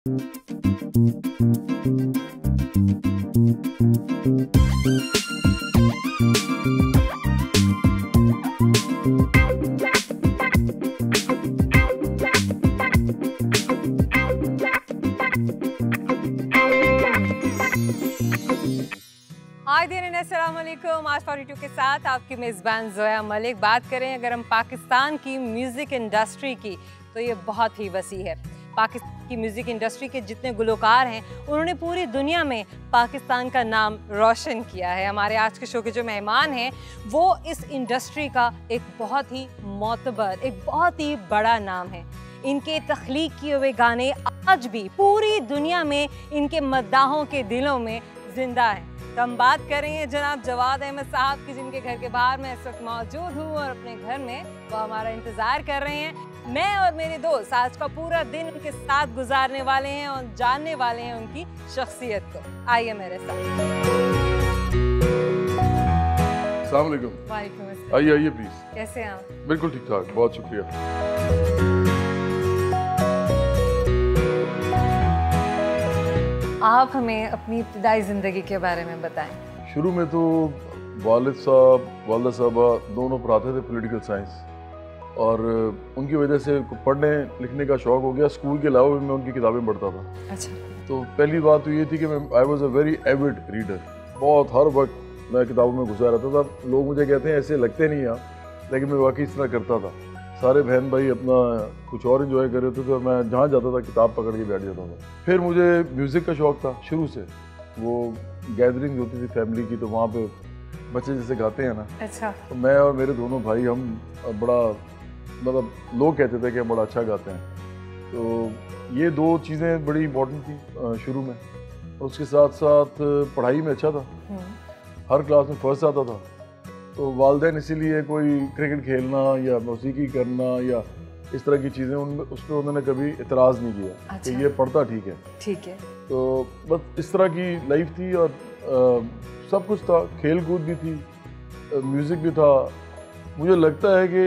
हाय दिन अस्सलाम वालेकुम। आज 42 के साथ आपकी मेज़बान ज़ोया मलिक। बात करें अगर हम पाकिस्तान की म्यूज़िक इंडस्ट्री की तो ये बहुत ही वसी है। पाकिस्तान की म्यूज़िक इंडस्ट्री के जितने गुलकार हैं उन्होंने पूरी दुनिया में पाकिस्तान का नाम रोशन किया है। हमारे आज के शो के जो मेहमान हैं वो इस इंडस्ट्री का एक बहुत ही मोतबर, एक बहुत ही बड़ा नाम है। इनके तख्लीक किए हुए गाने आज भी पूरी दुनिया में इनके मद्दाहों के दिलों में जिंदा हैं। तो हम बात कर रहे हैं जनाब जवाद अहमद साहब की, जिनके घर के बाहर मैं इस वक्त मौजूद हूँ और अपने घर में वो हमारा इंतज़ार कर रहे हैं। मैं और मेरे दोस्त आज का पूरा दिन उनके साथ गुजारने वाले हैं और जानने वाले हैं उनकी शख्सियत को। आइए मेरे साथ। अस्सलाम वालेकुम। वालेकुम अस्सलाम। आइए आइए प्लीज। कैसे हैं आप? बिल्कुल ठीक ठाक, बहुत शुक्रिया। आप हमें अपनी इब्तिदाई ज़िंदगी के बारे में बताएं। शुरू में तो वालिद साहब वालदा साहबा दोनों पढ़ाते थे पॉलिटिकल साइंस और उनकी वजह से पढ़ने लिखने का शौक़ हो गया। स्कूल के अलावा भी मैं उनकी किताबें पढ़ता था। अच्छा। तो पहली बात तो ये थी कि मैं I was a very Avid reader. बहुत हर वक्त मैं किताबों में घुसा रहता था। लोग मुझे कहते हैं ऐसे लगते नहीं आप, लेकिन मैं वाकई इस तरह करता था। सारे बहन भाई अपना कुछ और इन्जॉय कर रहे थे तो मैं जहाँ जाता था किताब पकड़ के बैठ जाता था। फिर मुझे म्यूज़िक का शौक़ था शुरू से। वो गैदरिंग होती थी फैमिली की, तो वहाँ पे बच्चे जैसे गाते हैं ना। अच्छा। तो मैं और मेरे दोनों भाई हम बड़ा मतलब लोग कहते थे कि हम बड़ा अच्छा गाते हैं। तो ये दो चीज़ें बड़ी इम्पोर्टेंट थी शुरू में। और उसके साथ साथ पढ़ाई में अच्छा था, हर क्लास में फर्स्ट आता था। तो वालिदैन इसीलिए कोई क्रिकेट खेलना या मौसीकी करना या इस तरह की चीज़ें उस पर उन्होंने कभी इतराज़ नहीं किया। अच्छा। कि ये पढ़ता ठीक है। ठीक है। तो बस इस तरह की लाइफ थी और सब कुछ था, खेल कूद भी थी, म्यूज़िक भी था। मुझे लगता है कि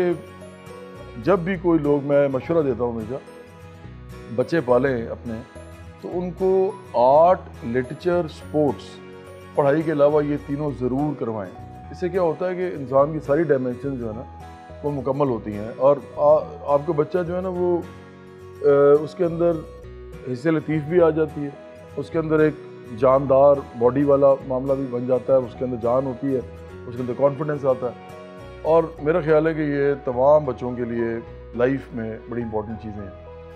जब भी कोई लोग, मैं मशवरा देता हूँ हमेशा, बच्चे पालें अपने तो उनको आर्ट, लिटरेचर, स्पोर्ट्स, पढ़ाई के अलावा ये तीनों ज़रूर करवाएं। इससे क्या होता है कि इंसान की सारी डायमेंशन जो है ना वो मुकम्मल होती हैं और आपका बच्चा जो है ना वो उसके अंदर हिस्से लतीफ़ भी आ जाती है, उसके अंदर एक जानदार बॉडी वाला मामला भी बन जाता है, उसके अंदर जान होती है, उसके अंदर कॉन्फिडेंस आता है। और मेरा ख्याल है कि ये तमाम बच्चों के लिए लाइफ में बड़ी इंपॉर्टेंट चीज़ें हैं।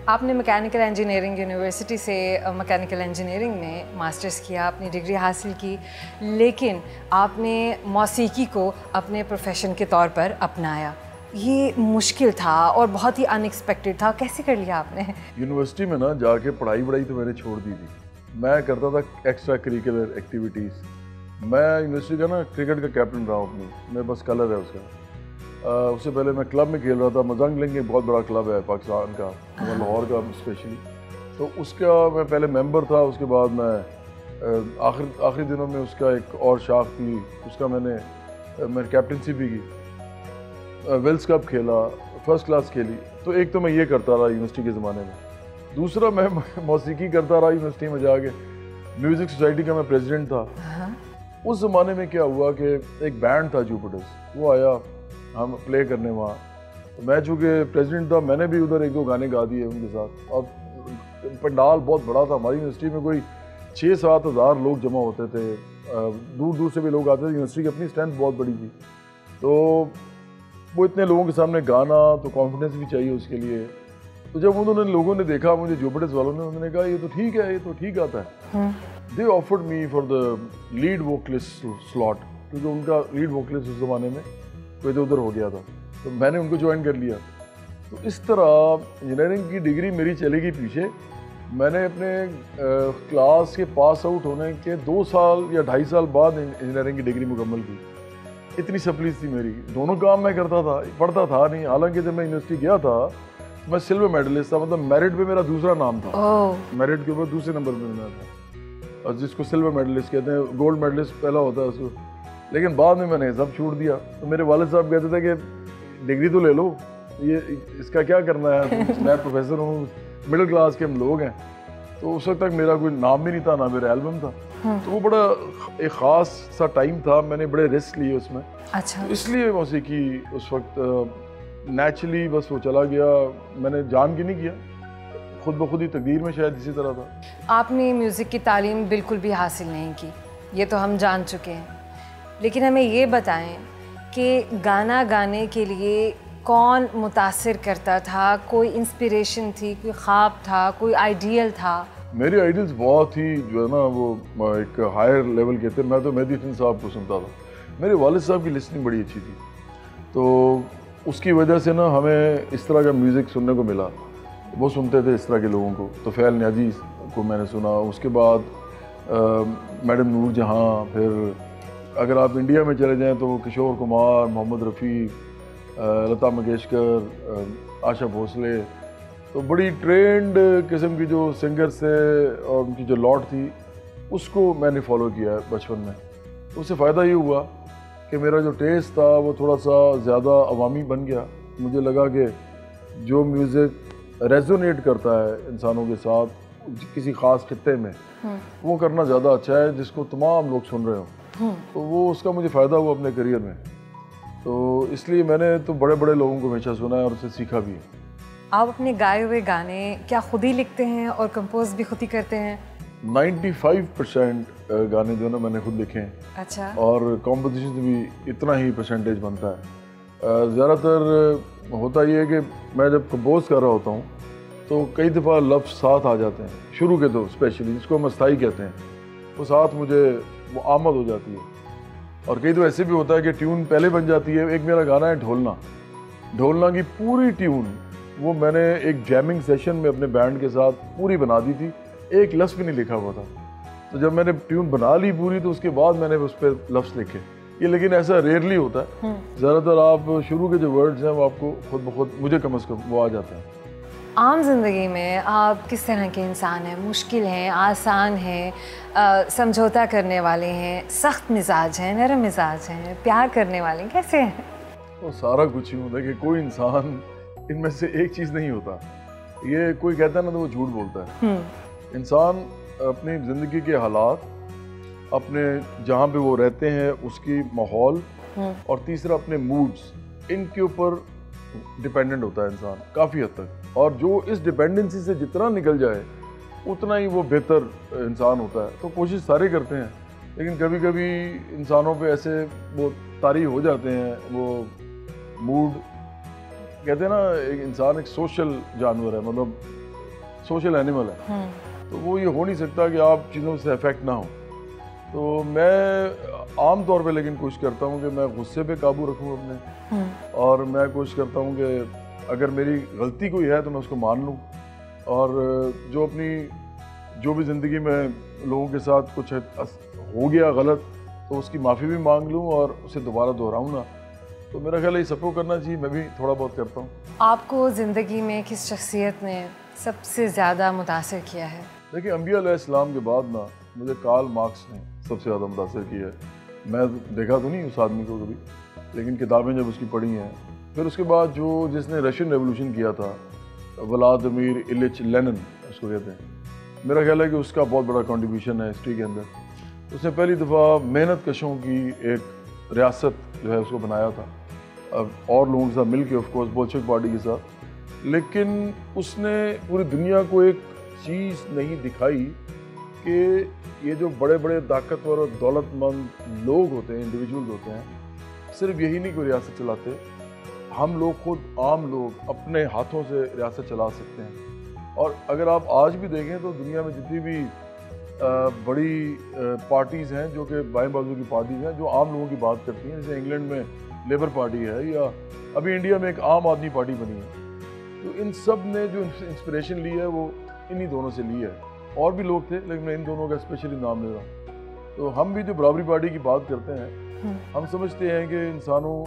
आपने मैकेनिकल इंजीनियरिंग यूनिवर्सिटी से मैकेनिकल इंजीनियरिंग में मास्टर्स किया, अपनी डिग्री हासिल की, लेकिन आपने मौसीकी को अपने प्रोफेशन के तौर पर अपनाया। ये मुश्किल था और बहुत ही अनएक्सपेक्टेड था, कैसे कर लिया आपने? यूनिवर्सिटी में ना जाके पढ़ाई तो मैंने छोड़ दी थी। मैं करता था एक्स्ट्रा करिकुलर एक्टिविटीज़। मैं यूनिवर्सिटी का ना क्रिकेट का कैप्टन रहा हूँ अपनी, मेरे पास कलर है उसका। उससे पहले मैं क्लब में खेल रहा था। मजंग लेंगे बहुत बड़ा क्लब है पाकिस्तान का, लाहौर का स्पेशली। तो उसका मैं पहले मेंबर था, उसके बाद मैं आखिरी दिनों में उसका एक और शाख थी, उसका मैंने कैप्टनसी भी की। वेल्स कप खेला, फर्स्ट क्लास खेली। तो एक तो मैं ये करता रहा यूनिवर्सिटी के ज़माने में। दूसरा मैं मौसीकी करता रहा यूनिवर्सिटी में जाके। म्यूज़िक सोसाइटी का मैं प्रेसिडेंट था। उस ज़माने में क्या हुआ कि एक बैंड था जुपिटर्स, वो आया हम प्ले करने वहाँ। तो मैं चूँकि प्रेसिडेंट था, मैंने भी उधर एक दो गाने गा दिए उनके साथ। और पंडाल बहुत बड़ा था, हमारी यूनिवर्सिटी में कोई 6-7 हज़ार लोग जमा होते थे। दूर दूर से भी लोग आते थे, यूनिवर्सिटी की अपनी स्ट्रेंथ बहुत बड़ी थी। तो वो इतने लोगों के सामने गाना, तो कॉन्फिडेंस भी चाहिए उसके लिए। तो जब उन्होंने लोगों ने देखा मुझे, जुपिटर्स वालों ने, उन्होंने कहा ये तो ठीक है, ये तो ठीक आता है। They offered me for the lead vocalist slot, क्योंकि उनका लीड वोकलिस्ट उस ज़माने में कोई तो उधर हो गया था। तो मैंने उनको ज्वाइन कर लिया। तो इस तरह इंजीनियरिंग की डिग्री मेरी चलेगी पीछे। मैंने अपने क्लास के पास आउट होने के 2 साल या 2.5 साल बाद इंजीनियरिंग की डिग्री मुकम्मल की। इतनी सप्लीस थी मेरी। दोनों काम मैं करता था, पढ़ता था नहीं। हालांकि जब मैं यूनिवर्सिटी गया था मैं सिल्वर मेडलिस्ट था, मतलब मेरिट पे मेरा दूसरा नाम था। मेरिट के ऊपर दूसरे नंबर पे मैं था, और जिसको सिल्वर मेडलिस्ट कहते हैं। गोल्ड मेडलिस्ट पहला होता है उसको। लेकिन बाद में मैंने सब छोड़ दिया। तो मेरे वालिद साहब कहते थे कि डिग्री तो ले लो, ये इसका क्या करना है, मैं प्रोफेसर हूँ, मिडिल क्लास के हम लोग हैं। तो उस वक्त तक मेरा कोई नाम भी नहीं था, ना मेरा एल्बम था। तो वो बड़ा एक ख़ास सा टाइम था, मैंने बड़े रिस्क लिए उसमें। अच्छा। तो इसलिए मौसीकी उस वक्त नेचुरली बस वो चला गया, मैंने जान के नहीं किया, खुद ब खुद ही तकदीर में शायद इसी तरह था। आपने म्यूज़िक की तालीम बिल्कुल भी हासिल नहीं की, ये तो हम जान चुके हैं, लेकिन हमें ये बताएं कि गाना गाने के लिए कौन मुतासिर करता था? कोई इंस्पिरेशन थी, कोई ख्वाब था, कोई आइडियल था? मेरे आइडियल्स बहुत ही जो है ना वो एक हायर लेवल के थे। मैं तो मेहदी हसन साहब को सुनता था, मेरे वालिद साहब की लिसनिंग बड़ी अच्छी थी, तो उसकी वजह से ना हमें इस तरह का म्यूज़िक सुनने को मिला। वो सुनते थे इस तरह के लोगों को, तो फ़ैल न्याजी को मैंने सुना, उसके बाद मैडम नूर जहाँ, फिर अगर आप इंडिया में चले जाएं तो किशोर कुमार, मोहम्मद रफ़ी, लता मंगेशकर, आशा भोसले, तो बड़ी ट्रेंड किस्म की जो सिंगर से और उनकी जो लॉट थी उसको मैंने फॉलो किया है बचपन में। उससे फ़ायदा ये हुआ कि मेरा जो टेस्ट था वो थोड़ा सा ज़्यादा अवामी बन गया। मुझे लगा कि जो म्यूज़िक रेजोनेट करता है इंसानों के साथ किसी ख़ास खित्ते में, वो करना ज़्यादा अच्छा है जिसको तमाम लोग सुन रहे हो। तो वो उसका मुझे फ़ायदा हुआ अपने करियर में, तो इसलिए मैंने तो बड़े बड़े लोगों को हमेशा सुना है और उससे सीखा भी है। आप अपने गाए हुए गाने क्या खुद ही लिखते हैं और कंपोज भी खुद ही करते हैं? 95% गाने जो ना मैंने खुद लिखे हैं। अच्छा। और कॉम्पोजिशन भी इतना ही परसेंटेज बनता है। ज़्यादातर होता ये है कि मैं जब कंपोज कर रहा होता हूँ तो कई दफ़ा लफ्ज़ साथ आ जाते हैं, शुरू के तो स्पेशली, जिसको हम अस्थाई कहते हैं, वो साथ मुझे वो आमद हो जाती है। और कई तो ऐसे भी होता है कि ट्यून पहले बन जाती है। एक मेरा गाना है ढोलना, ढोलना की पूरी ट्यून वो मैंने एक जैमिंग सेशन में अपने बैंड के साथ पूरी बना दी थी, एक लफ्ज़ भी नहीं लिखा हुआ था। तो जब मैंने ट्यून बना ली पूरी तो उसके बाद मैंने उस पर लफ्ज़ लिखे। ये लेकिन ऐसा रेयरली होता है, ज़्यादातर आप शुरू के जो वर्ड्स हैं वो आपको खुद ब खुद, मुझे कम से कम वो आ जाता है। आम जिंदगी में आप किस तरह के इंसान हैं? मुश्किल हैं, आसान हैं, समझौता करने वाले हैं, सख्त मिजाज हैं, नरम मिजाज हैं, प्यार करने वाले हैं, कैसे हैं? तो सारा कुछ ही होता है कि कोई इंसान इनमें से एक चीज़ नहीं होता। ये कोई कहता है ना तो वो झूठ बोलता है। इंसान अपनी ज़िंदगी के हालात, अपने जहाँ पे वो रहते हैं उसकी माहौल, और तीसरा अपने मूड्स, इनके ऊपर डिपेंडेंट होता है इंसान काफ़ी हद तक। और जो इस डिपेंडेंसी से जितना निकल जाए उतना ही वो बेहतर इंसान होता है। तो कोशिश सारे करते हैं, लेकिन कभी कभी इंसानों पे ऐसे वो तारी हो जाते हैं, वो मूड, कहते हैं ना एक इंसान एक सोशल जानवर है, मतलब सोशल एनिमल है, तो वो ये हो नहीं सकता कि आप चीज़ों से अफेक्ट ना हो। तो मैं आम तौर पे लेकिन कोशिश करता हूँ कि मैं गुस्से पे काबू रखूँ अपने, और मैं कोशिश करता हूँ कि अगर मेरी गलती कोई है तो मैं उसको मान लूँ, और जो भी ज़िंदगी में लोगों के साथ कुछ हो गया गलत तो उसकी माफ़ी भी मांग लूँ और उसे दोबारा दोहराऊँ ना। तो मेरा ख्याल है ये सबको करना चाहिए, मैं भी थोड़ा बहुत करता हूँ। आपको ज़िंदगी में किस शख्सियत ने सबसे ज़्यादा मुतासिर किया है? देखिए, अंबिया अलैहिस्सलाम के बाद ना मुझे कार्ल मार्क्स ने सबसे ज़्यादा मुतासिर किया है। मैं देखा तो नहीं उस आदमी को कभी, लेकिन किताबें जब उसकी पढ़ी हैं। फिर उसके बाद जिसने रशियन रेवोल्यूशन किया था, व्लादिमीर इलिच लेनिन उसको कहते हैं, मेरा ख्याल है कि उसका बहुत बड़ा कंट्रीब्यूशन है हिस्ट्री के अंदर। उसने पहली दफ़ा मेहनत कशों की एक रियासत जो है उसको बनाया था, और लोगों के साथ मिल के, ऑफकोर्स बोल्शेविक पार्टी के साथ। लेकिन उसने पूरी दुनिया को एक चीज़ नहीं दिखाई कि ये जो बड़े बड़े ताकतवर और दौलतमंद लोग होते हैं, इंडिविजुअल्स होते हैं, सिर्फ यही नहीं कोई रियासत चलाते, हम लोग खुद आम लोग अपने हाथों से रियासत चला सकते हैं। और अगर आप आज भी देखें तो दुनिया में जितनी भी बड़ी पार्टीज़ हैं जो कि बाएं बाजू की पार्टीज़ हैं, जो आम लोगों की बात करती हैं, जैसे इंग्लैंड में लेबर पार्टी है, या अभी इंडिया में एक आम आदमी पार्टी बनी है, तो इन सब ने जो इंस्पिरेशन ली है वो इन्हीं दोनों से ली है। और भी लोग थे लेकिन मैं इन दोनों का स्पेशली नाम ले रहा हूँ। तो हम भी जो बराबरी पार्टी की बात करते हैं, हम समझते हैं कि इंसानों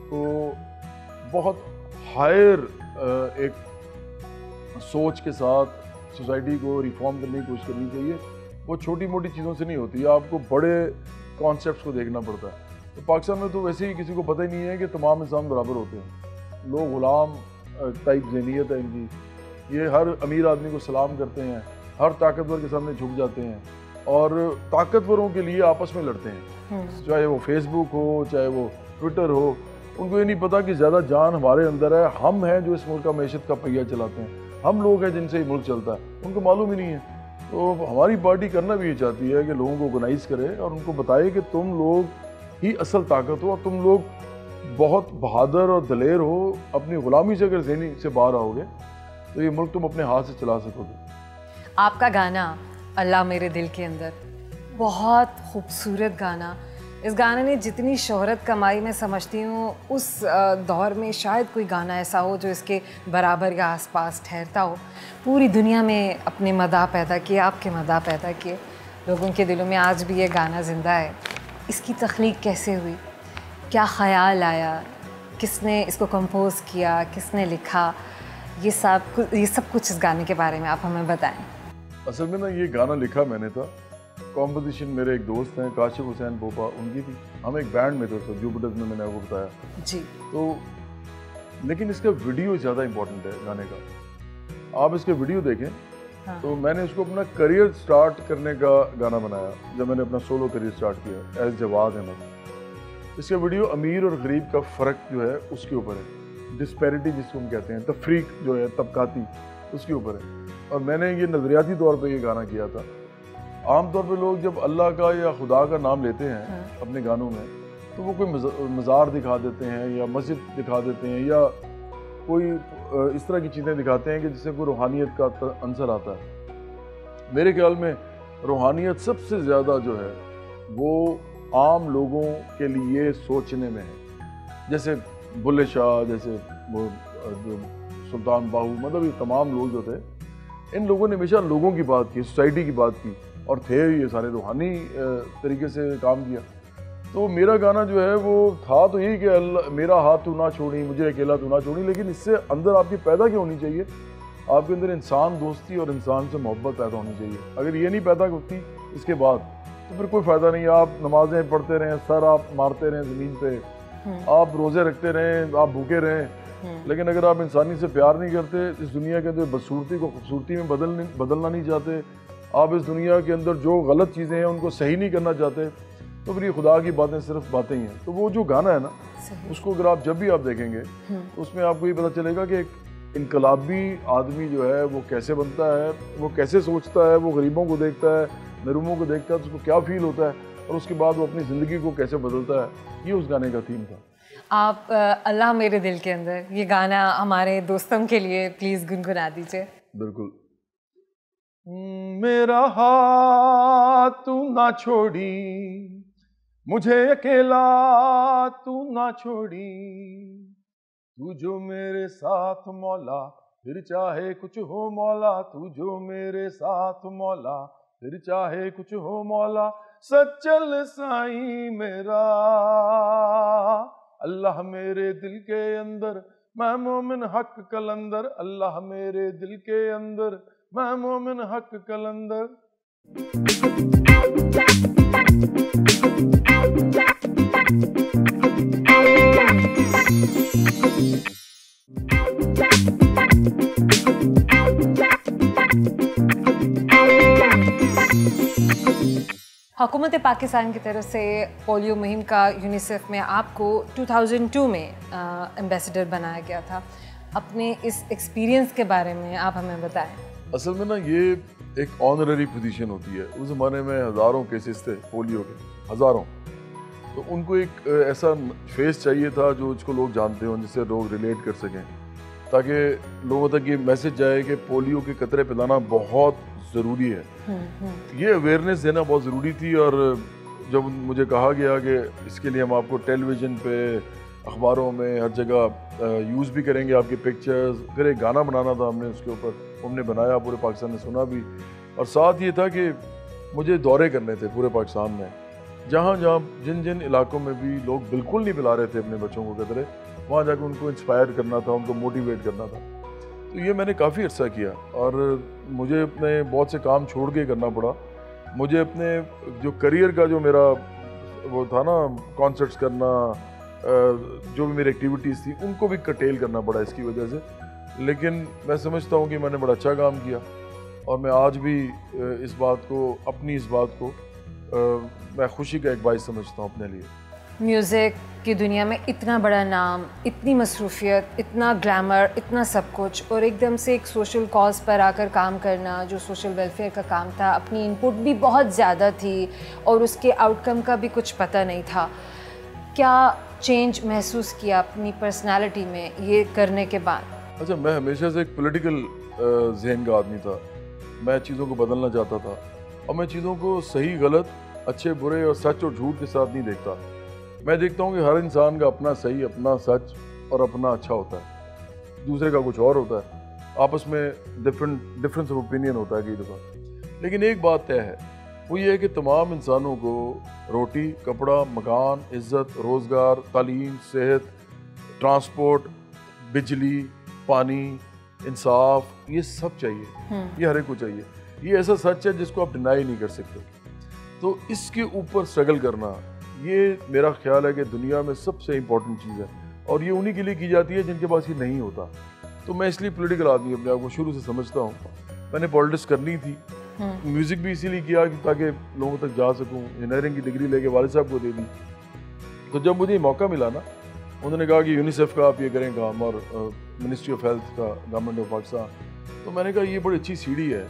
को बहुत हायर एक सोच के साथ सोसाइटी को रिफॉर्म करने की कोशिश करनी चाहिए। वो छोटी मोटी चीज़ों से नहीं होती, आपको बड़े कॉन्सेप्ट्स को देखना पड़ता है। तो पाकिस्तान में तो वैसे ही किसी को पता ही नहीं है कि तमाम इंसान बराबर होते हैं। लोग गुलाम टाइप ज़हनियत है इनकी, ये हर अमीर आदमी को सलाम करते हैं, हर ताकतवर के सामने झुक जाते हैं और ताकतवरों के लिए आपस में लड़ते हैं, चाहे वो फेसबुक हो चाहे वो ट्विटर हो। उनको ये नहीं पता कि ज़्यादा जान हमारे अंदर है, हम हैं जो इस मुल्क का मैशत का पहिया चलाते हैं, हम लोग हैं जिनसे ये मुल्क चलता है, उनको मालूम ही नहीं है। तो हमारी पार्टी करना भी ये चाहती है कि लोगों को ऑर्गेनाइज करे और उनको बताए कि तुम लोग ही असल ताकत हो और तुम लोग बहुत बहादुर और दलेर हो। अपनी ग़ुलामी से अगर ज़हनी से बाहर आओगे तो ये मुल्क तुम अपने हाथ से चला सकोगे। आपका गाना अल्लाह मेरे दिल के अंदर, बहुत खूबसूरत गाना। इस गाने ने जितनी शोहरत कमाई मैं समझती हूँ उस दौर में शायद कोई गाना ऐसा हो जो इसके बराबर या आसपास ठहरता हो। पूरी दुनिया में अपने मदाह पैदा किए, आपके मदाह पैदा किए, लोगों के दिलों में आज भी ये गाना ज़िंदा है। इसकी तख्लीक कैसे हुई, क्या ख़याल आया, किसने इसको कंपोज़ किया, किसने लिखा, ये सब कुछ इस गाने के बारे में आप हमें बताएं। असल में ना ये गाना लिखा मैंने था, कॉम्पोजिशन मेरे एक दोस्त हैं काशिफ हुसैन बोपा, उनकी थी। हम एक बैंड में थे तो जुपिटर में, मैंने आपको बताया जी। तो लेकिन इसका वीडियो ज़्यादा इम्पोर्टेंट है गाने का। आप इसके वीडियो देखें। हाँ। तो मैंने इसको अपना करियर स्टार्ट करने का गाना बनाया जब मैंने अपना सोलो करियर स्टार्ट किया एज जवाद अहमद। इसका वीडियो अमीर और गरीब का फ़र्क जो है उसके ऊपर है, डिस्पैरिटी जिसको हम कहते हैं, तफरीक जो है तबकाती, उसके ऊपर है। और मैंने ये नज़रियाती तौर पे ये गाना किया था। आमतौर पे लोग जब अल्लाह का या खुदा का नाम लेते हैं अपने गानों में तो वो कोई मज़ार दिखा देते हैं या मस्जिद दिखा देते हैं या कोई इस तरह की चीज़ें दिखाते हैं कि जिससे कोई रूहानियत का अंसर आता है। मेरे ख्याल में रूहानियत सबसे ज़्यादा जो है वो आम लोगों के लिए सोचने में है। जैसे बुल्ले शाह, जैसे वो सुल्तान बाहू, मतलब ये तमाम लोग जो थे, इन लोगों ने हमेशा लोगों की बात की, सोसाइटी की बात की और थे ये सारे रूहानी तरीके से काम किया। तो मेरा गाना जो है वो था तो यही कि अल्लाह मेरा हाथ तू ना छोड़ी, मुझे अकेला तू ना छोड़ी, लेकिन इससे अंदर आपकी पैदा क्या होनी चाहिए, आपके अंदर इंसान दोस्ती और इंसान से मोहब्बत पैदा होनी चाहिए। अगर ये नहीं पैदा होती इसके बाद तो फिर कोई फ़ायदा नहीं। आप नमाजें पढ़ते रहें, सर आप मारते रहें ज़मीन पे, आप रोज़े रखते रहें, आप भूखे रहें, लेकिन अगर आप इंसानी से प्यार नहीं करते, इस दुनिया के अंदर बदसूरती को खूबसूरती में बदलना नहीं चाहते, आप इस दुनिया के अंदर जो गलत चीज़ें हैं उनको सही नहीं करना चाहते, तो फिर ये खुदा की बातें सिर्फ बातें ही हैं। तो वो जो गाना है ना, उसको अगर आप जब भी आप देखेंगे तो उसमें आपको ये पता चलेगा कि एक इनकलाबी आदमी जो है वो कैसे बनता है, वो कैसे सोचता है, वो गरीबों को देखता है, महरूमों को देखता है, तो उसको क्या फील होता है और उसके बाद वो अपनी ज़िंदगी को कैसे बदलता है। ये उस गाने का थीम था। आप अल्लाह मेरे दिल के अंदर, ये गाना हमारे दोस्तों के लिए प्लीज़ गुनगुना दीजिए। बिल्कुल। मेरा हाथ तू ना छोड़ी, मुझे अकेला तू ना छोड़ी, तू जो मेरे साथ मौला, फिर चाहे कुछ हो मौला, तू जो मेरे साथ मौला, फिर चाहे कुछ हो मौला, सच्चल साईं मेरा, अल्लाह मेरे दिल के अंदर, मैं मोमिन हक कलंदर, अल्लाह मेरे दिल के अंदर, मैं मोमिन हक कलंदर। हुकूमत पाकिस्तान की तरफ से पोलियो मुहिम का यूनिसेफ में आपको 2002 में एम्बेसडर बनाया गया था। अपने इस एक्सपीरियंस के बारे में आप हमें बताएं। असल में ना ये एक ऑनररी पोजीशन होती है। उस ज़माने में हज़ारों केसेस थे पोलियो के, हज़ारों। तो उनको एक ऐसा फेस चाहिए था जो इसको लोग जानते हों, जिससे लोग रिलेट कर सकें, ताकि लोगों तक ये मैसेज जाए कि पोलियो के कतरे पिलाना बहुत ज़रूरी है। ये अवेयरनेस देना बहुत ज़रूरी थी। और जब मुझे कहा गया कि इसके लिए हम आपको टेलीविज़न पे, अखबारों में, हर जगह यूज़ भी करेंगे आपकी पिक्चर्स, फिर एक गाना बनाना था हमने उसके ऊपर, हमने बनाया, पूरे पाकिस्तान ने सुना भी। और साथ ये था कि मुझे दौरे करने थे पूरे पाकिस्तान में, जहाँ जहाँ जिन जिन इलाकों में भी लोग बिल्कुल नहीं पिला रहे थे अपने बच्चों को कतरे, वहाँ जाकर उनको इंस्पायर करना था, उनको मोटिवेट करना था। तो ये मैंने काफ़ी अर्सा किया और मुझे अपने बहुत से काम छोड़ के करना पड़ा। मुझे अपने जो करियर का जो मेरा वो था ना, कॉन्सर्ट्स करना, जो भी मेरी एक्टिविटीज़ थी, उनको भी कटेल करना पड़ा इसकी वजह से। लेकिन मैं समझता हूँ कि मैंने बड़ा अच्छा काम किया और मैं आज भी इस बात को मैं खुशी का एक बाइस समझता हूँ अपने लिए। म्यूज़िक की दुनिया में इतना बड़ा नाम, इतनी मसरूफियत, इतना ग्लैमर, इतना सब कुछ, और एकदम से एक सोशल कॉज पर आकर काम करना जो सोशल वेलफेयर का काम था, अपनी इनपुट भी बहुत ज़्यादा थी और उसके आउटकम का भी कुछ पता नहीं था। क्या चेंज महसूस किया अपनी पर्सनालिटी में ये करने के बाद? अच्छा, मैं हमेशा से एक पॉलिटिकल जहन का आदमी था। मैं चीज़ों को बदलना चाहता था और मैं चीज़ों को सही गलत, अच्छे बुरे और सच और झूठ के साथ नहीं देखता। मैं देखता हूँ कि हर इंसान का अपना सही, अपना सच और अपना अच्छा होता है, दूसरे का कुछ और होता है। आपस में डिफरेंस ऑफ ओपिनियन होता है कई दफ़ा। लेकिन एक बात तय है, वो ये है कि तमाम इंसानों को रोटी, कपड़ा, मकान, इज़्ज़त, रोज़गार, तालीम, सेहत, ट्रांसपोर्ट, बिजली, पानी, इंसाफ, ये सब चाहिए। ये हर एक को चाहिए। ये ऐसा सच है जिसको आप डिनाई नहीं कर सकते। तो इसके ऊपर स्ट्रगल करना, ये मेरा ख्याल है कि दुनिया में सबसे इम्पोर्टेंट चीज़ है और ये उन्हीं के लिए की जाती है जिनके पास ये नहीं होता। तो मैं इसलिए पॉलिटिकल आदमी अपने आप को शुरू से समझता हूँ। मैंने पॉलिटिक्स करनी थी, म्यूज़िक भी इसीलिए किया कि ताकि लोगों तक जा सकूँ। इंजीनियरिंग की डिग्री लेके वालिद साहब को दे दी। तो जब मुझे मौका मिला ना, उन्होंने कहा कि यूनिसेफ का आप ये करें काम और मिनिस्ट्री ऑफ हेल्थ का, गवर्नमेंट ऑफ पाकिस्तान, तो मैंने कहा ये बड़ी अच्छी सीढ़ी है,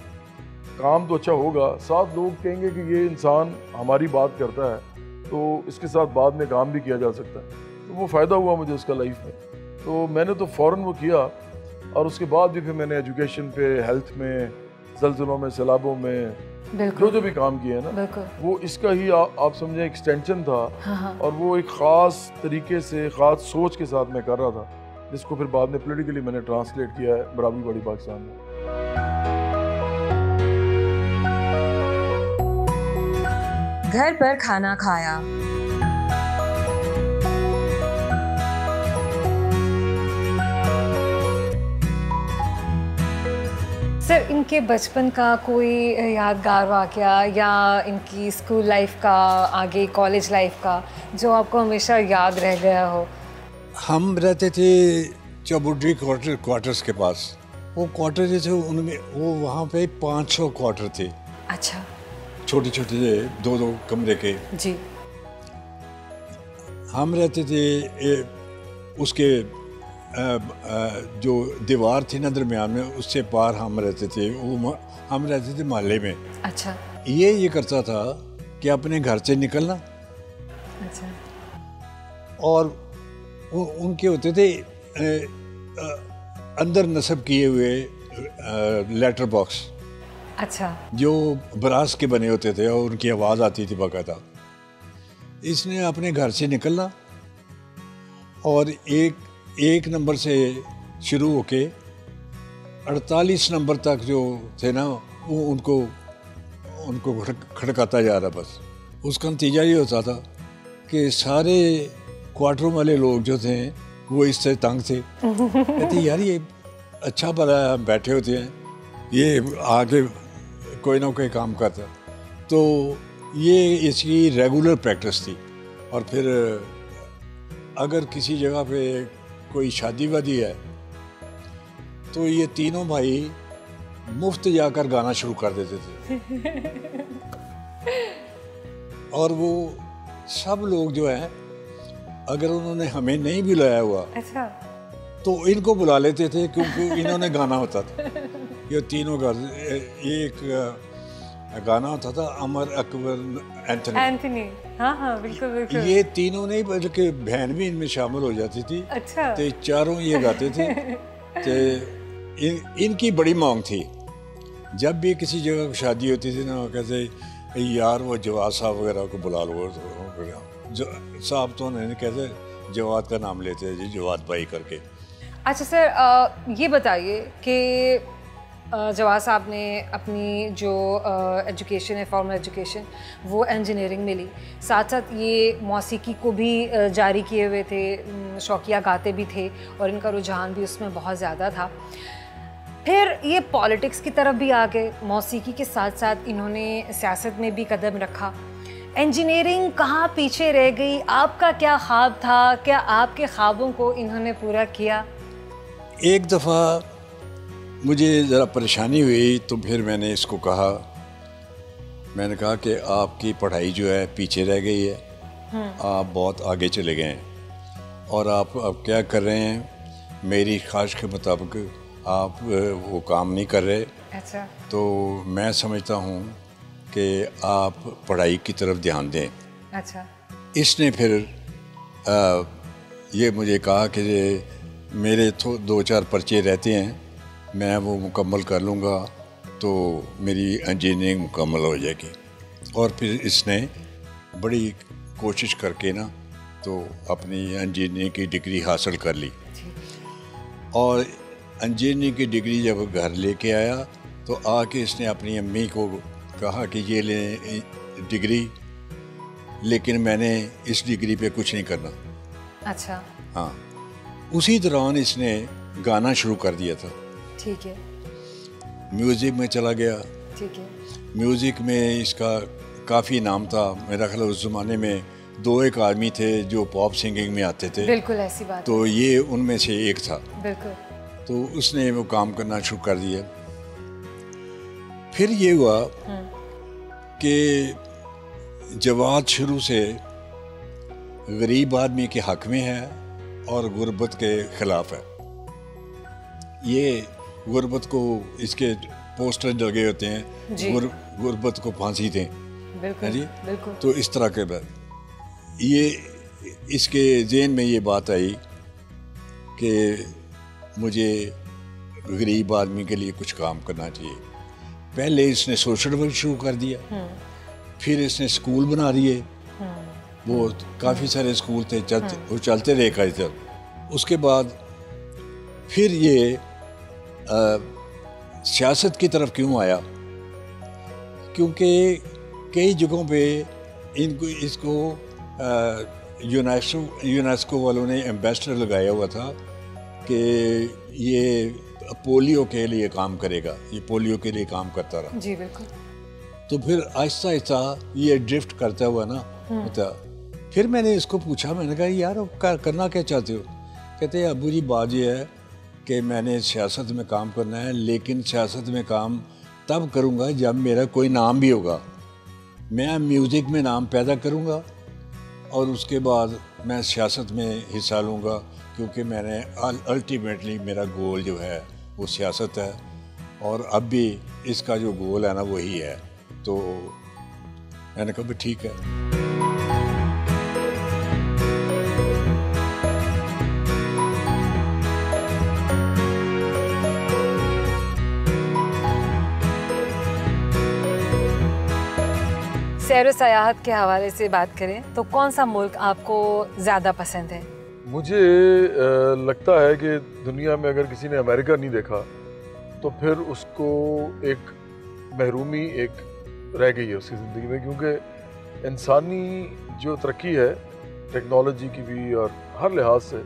काम तो अच्छा होगा, साथ लोग कहेंगे कि ये इंसान हमारी बात करता है, तो इसके साथ बाद में काम भी किया जा सकता है। तो वो फ़ायदा हुआ मुझे उसका लाइफ में। तो मैंने तो फ़ौरन वो किया और उसके बाद भी फिर मैंने एजुकेशन पे, हेल्थ में, ज़लज़लों में, सैलाबों में जो भी काम किए हैं ना, वो इसका ही आप समझें एक्सटेंशन था। हाँ। और वो एक ख़ास तरीके से, ख़ास सोच के साथ मैं कर रहा था, जिसको फिर बाद में पॉलिटिकली मैंने ट्रांसलेट किया है बराबरी बड़ी पाकिस्तान में। घर पर खाना खाया। सर, इनके बचपन का कोई यादगार वाक़या या इनकी स्कूल लाइफ का, आगे कॉलेज लाइफ का, जो आपको हमेशा याद रह गया हो? हम रहते थे चबुड्री क्वार्टर्स के पास। वो क्वार्टर जो थे उनमें, वो वहाँ पे 500 क्वार्टर थे। अच्छा। छोटे छोटे थे, 2-2 कमरे के। जी। हम रहते थे उसके जो दीवार थी ना दरमियान में, उससे पार हम रहते थे। हम रहते थे मोहल्ले में। अच्छा। ये करता था कि अपने घर से निकलना। अच्छा। और उनके होते थे अंदर नस्ब किए हुए लेटर बॉक्स। अच्छा। जो ब्रास के बने होते थे और उनकी आवाज़ आती थी बाकायदा। इसने अपने घर से निकलना और एक नंबर से शुरू होके 48 नंबर तक जो थे ना, वो उनको खड़काता जा रहा। बस उसका नतीजा ये होता था कि सारे क्वार्टरों वाले लोग जो थे वो इससे तंग थे। कहते यार ये अच्छा भला बैठे होते हैं, ये आगे कोई ना कोई काम करता। तो ये इसकी रेगुलर प्रैक्टिस थी। और फिर अगर किसी जगह पे कोई शादी वादी है तो ये तीनों भाई मुफ्त जाकर गाना शुरू कर देते थे। और वो सब लोग जो हैं, अगर उन्होंने हमें नहीं बुलाया हुआ, अच्छा, तो इनको बुला लेते थे क्योंकि इन्होंने गाना होता था। ये तीनों का एक गाना होता था, अमर अकबर एंथनी। हाँ, बिल्कुल बिल्कुल। ये तीनों नहीं बल्कि बहन भी इनमें शामिल हो जाती थी। अच्छा। तो चारों ये गाते थे। तो इनकी बड़ी मांग थी। जब भी किसी जगह शादी होती थी ना, वो कहते यार वो जवाद साहब वगैरह को बुला लो। साहब तो नहीं कहते, जवाद का नाम लेते हैं जी, जवाद भाई करके। अच्छा सर, ये बताइए कि जवाद साहब ने अपनी जो एजुकेशन है, फॉर्मल एजुकेशन, वो इंजीनियरिंग में ली, साथ साथ ये मौसीकी को भी जारी किए हुए थे, शौकिया गाते भी थे और इनका रुझान भी उसमें बहुत ज़्यादा था। फिर ये पॉलिटिक्स की तरफ भी आ गए, मौसीकी के साथ साथ इन्होंने सियासत में भी कदम रखा। इंजीनियरिंग कहाँ पीछे रह गई? आपका क्या ख्वाब था? क्या आपके ख्वाबों को इन्होंने पूरा किया? एक दफ़ा मुझे ज़रा परेशानी हुई तो फिर मैंने इसको कहा, मैंने कहा कि आपकी पढ़ाई जो है पीछे रह गई है, आप बहुत आगे चले गए हैं और आप अब क्या कर रहे हैं, मेरी ख्वाहिश के मुताबिक आप वो काम नहीं कर रहे। अच्छा। तो मैं समझता हूँ कि आप पढ़ाई की तरफ ध्यान दें। अच्छा। इसने फिर ये मुझे कहा कि मेरे 2-4 पर्चे रहते हैं, मैं वो मुकम्मल कर लूँगा तो मेरी इंजीनियरिंग मुकम्मल हो जाएगी। और फिर इसने बड़ी कोशिश करके ना तो अपनी इंजीनियरिंग की डिग्री हासिल कर ली। और इंजीनियरिंग की डिग्री जब घर लेके आया तो आके इसने अपनी अम्मी को कहा कि ये ले डिग्री, लेकिन मैंने इस डिग्री पे कुछ नहीं करना। अच्छा। हाँ, उसी दौरान इसने गाना शुरू कर दिया था। ठीक है। म्यूज़िक में चला गया। ठीक है। म्यूज़िक में इसका काफ़ी नाम था। मेरा ख्याल उस ज़माने में 2-1 आदमी थे जो पॉप सिंगिंग में आते थे। बिल्कुल ऐसी बात तो ये उनमें से एक था। बिल्कुल। तो उसने वो काम करना शुरू कर दिया। फिर ये हुआ कि जवाद शुरू से गरीब आदमी के हक में है और गुर्बत के ख़िलाफ़ है। ये गुर्बत को, इसके पोस्टर लगे होते हैं, गुर्बत को फांसी दें। बिल्कुल जी। बिल्कुल। तो इस तरह के बात, ये इसके ज़हन में ये बात आई कि मुझे गरीब आदमी के लिए कुछ काम करना चाहिए। पहले इसने सोशल वर्क शुरू कर दिया, फिर इसने स्कूल बना दिए। वो काफ़ी सारे स्कूल थे, वो चलते रहे कई तक। उसके बाद फिर ये सियासत की तरफ क्यों आया, क्योंकि कई जगहों पे इसको यूनेस्को वालों ने एम्बेसडर लगाया हुआ था कि ये पोलियो के लिए काम करेगा, ये पोलियो के लिए काम करता रहा। जी बिल्कुल। तो फिर आहिस्ता आहिस्ता ये ड्रिफ्ट करता हुआ ना होता। फिर मैंने इसको पूछा, मैंने कहा यार करना क्या चाहते हो? कहते हैं अबू जी बात ये है कि मैंने सियासत में काम करना है, लेकिन सियासत में काम तब करूँगा जब मेरा कोई नाम भी होगा। मैं म्यूज़िक में नाम पैदा करूँगा और उसके बाद मैं सियासत में हिस्सा लूँगा, क्योंकि मैंने अल्टीमेटली मेरा गोल जो है वो सियासत है और अब भी इसका जो गोल है ना वही है। तो मैंने कहा ठीक है। सैर सयाहत के हवाले से बात करें तो कौन सा मुल्क आपको ज़्यादा पसंद है? मुझे लगता है कि दुनिया में अगर किसी ने अमेरिका नहीं देखा तो फिर उसको एक महरूमी एक रह गई है उसकी ज़िंदगी में, क्योंकि इंसानी जो तरक्की है टेक्नोलॉजी की भी और हर लिहाज से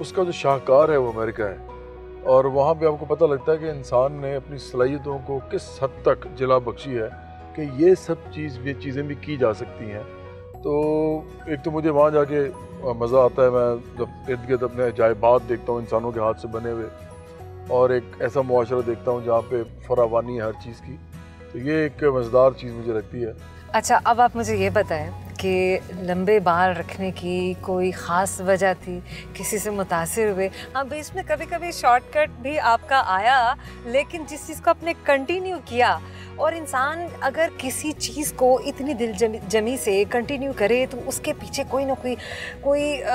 उसका जो शाहकार है वो अमेरिका है। और वहाँ पे आपको पता लगता है कि इंसान ने अपनी सलाहियतों को किस हद तक जिला बख्शी है कि ये सब चीज़ें भी की जा सकती हैं। तो एक तो मुझे वहाँ जाके मज़ा आता है, मैं जब इर्द गिर्द अपने जायबात देखता हूँ इंसानों के हाथ से बने हुए, और एक ऐसा मुआशरा देखता हूँ जहाँ पे फरावानी है हर चीज़ की, तो ये एक मज़ेदार चीज़ मुझे लगती है। अच्छा, अब आप मुझे ये बताएं कि लंबे बाल रखने की कोई ख़ास वजह थी, किसी से मुतासिर हुए? हाँ, बीच में कभी कभी शॉर्टकट भी आपका आया, लेकिन जिस चीज़ को आपने कंटिन्यू किया, और इंसान अगर किसी चीज़ को इतनी दिल जमी से कंटिन्यू करे तो उसके पीछे कोई ना कोई